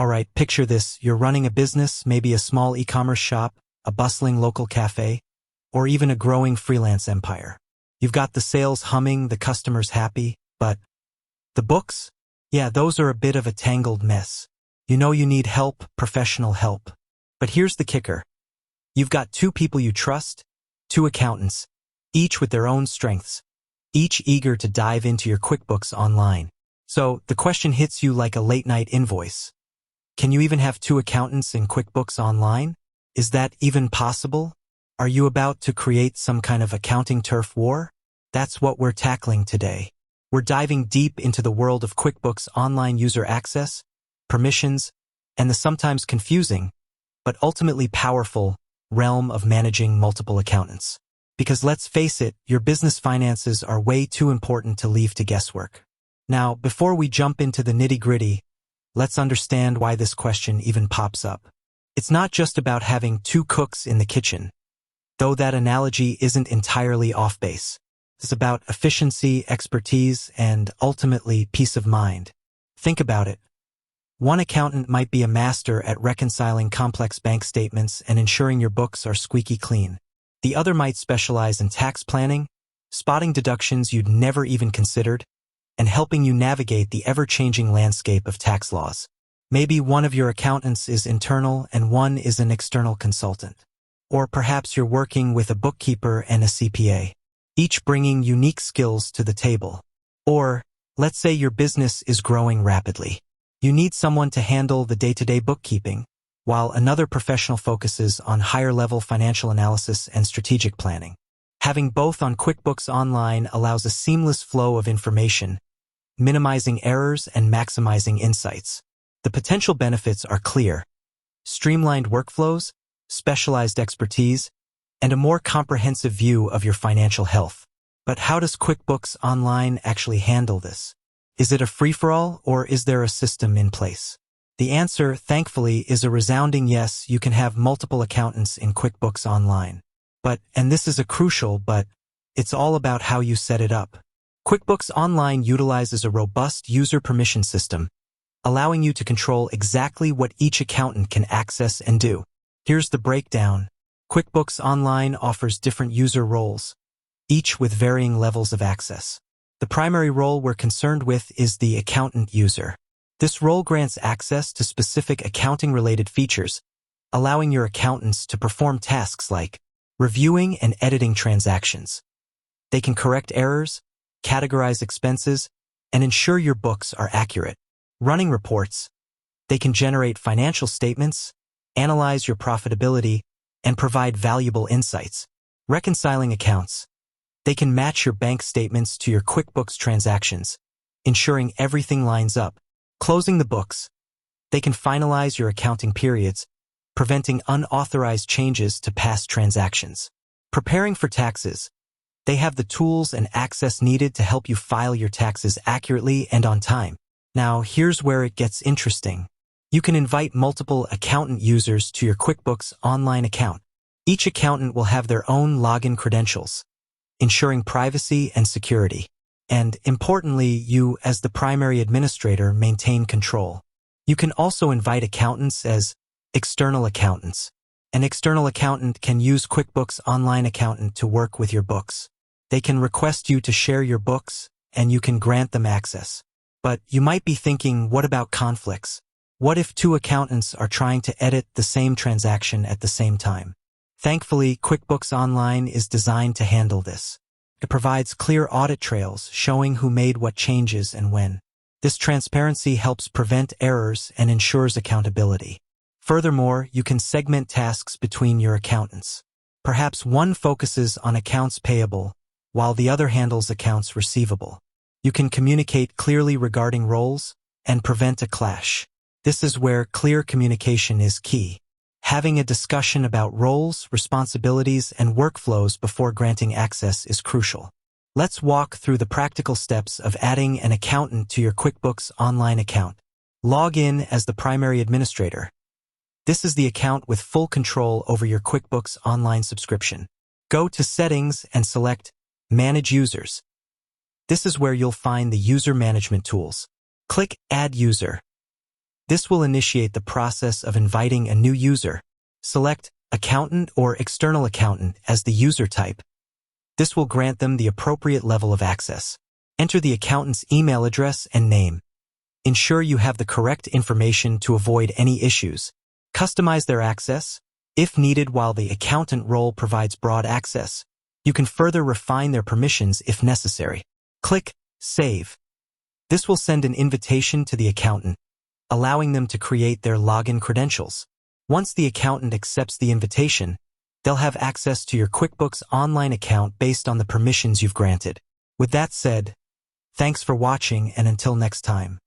Alright, picture this. You're running a business, maybe a small e-commerce shop, a bustling local cafe, or even a growing freelance empire. You've got the sales humming, the customers happy, but the books? Yeah, those are a bit of a tangled mess. You know you need help, professional help. But here's the kicker. You've got two people you trust, two accountants, each with their own strengths, each eager to dive into your QuickBooks Online. So the question hits you like a late-night invoice. Can you even have two accountants in QuickBooks Online? Is that even possible? Are you about to create some kind of accounting turf war? That's what we're tackling today. We're diving deep into the world of QuickBooks Online user access, permissions, and the sometimes confusing, but ultimately powerful, realm of managing multiple accountants. Because let's face it, your business finances are way too important to leave to guesswork. Now, before we jump into the nitty-gritty, let's understand why this question even pops up. It's not just about having two cooks in the kitchen, though that analogy isn't entirely off base. It's about efficiency, expertise, and ultimately peace of mind. Think about it. One accountant might be a master at reconciling complex bank statements and ensuring your books are squeaky clean. The other might specialize in tax planning, spotting deductions you'd never even considered, and helping you navigate the ever-changing landscape of tax laws. Maybe one of your accountants is internal and one is an external consultant. Or perhaps you're working with a bookkeeper and a CPA, each bringing unique skills to the table. Or, let's say your business is growing rapidly. You need someone to handle the day-to-day bookkeeping, while another professional focuses on higher-level financial analysis and strategic planning. Having both on QuickBooks Online allows a seamless flow of information, minimizing errors and maximizing insights. The potential benefits are clear: streamlined workflows, specialized expertise, and a more comprehensive view of your financial health. But how does QuickBooks Online actually handle this? Is it a free-for-all, or is there a system in place? The answer, thankfully, is a resounding yes. You can have multiple accountants in QuickBooks Online. And this is a crucial, but it's all about how you set it up. QuickBooks Online utilizes a robust user permission system, allowing you to control exactly what each accountant can access and do. Here's the breakdown. QuickBooks Online offers different user roles, each with varying levels of access. The primary role we're concerned with is the accountant user. This role grants access to specific accounting-related features, allowing your accountants to perform tasks like reviewing and editing transactions. They can correct errors, categorize expenses, and ensure your books are accurate. Running reports. They can generate financial statements, analyze your profitability, and provide valuable insights. Reconciling accounts. They can match your bank statements to your QuickBooks transactions, ensuring everything lines up. Closing the books. They can finalize your accounting periods, preventing unauthorized changes to past transactions. Preparing for taxes. They have the tools and access needed to help you file your taxes accurately and on time. Now, here's where it gets interesting. You can invite multiple accountant users to your QuickBooks Online account. Each accountant will have their own login credentials, ensuring privacy and security. And, importantly, you, as the primary administrator, maintain control. You can also invite accountants as external accountants. An external accountant can use QuickBooks Online accountant to work with your books. They can request you to share your books, and you can grant them access. But you might be thinking, what about conflicts? What if two accountants are trying to edit the same transaction at the same time? Thankfully, QuickBooks Online is designed to handle this. It provides clear audit trails showing who made what changes and when. This transparency helps prevent errors and ensures accountability. Furthermore, you can segment tasks between your accountants. Perhaps one focuses on accounts payable, while the other handles accounts receivable. You can communicate clearly regarding roles and prevent a clash. This is where clear communication is key. Having a discussion about roles, responsibilities, and workflows before granting access is crucial. Let's walk through the practical steps of adding an accountant to your QuickBooks Online account. Log in as the primary administrator. This is the account with full control over your QuickBooks Online subscription. Go to Settings and select Manage Users. This is where you'll find the user management tools. Click Add User. This will initiate the process of inviting a new user. Select Accountant or External Accountant as the user type. This will grant them the appropriate level of access. Enter the accountant's email address and name. Ensure you have the correct information to avoid any issues. Customize their access. If needed, while the accountant role provides broad access, you can further refine their permissions if necessary. Click Save. This will send an invitation to the accountant, allowing them to create their login credentials. Once the accountant accepts the invitation, they'll have access to your QuickBooks Online account based on the permissions you've granted. With that said, thanks for watching, and until next time.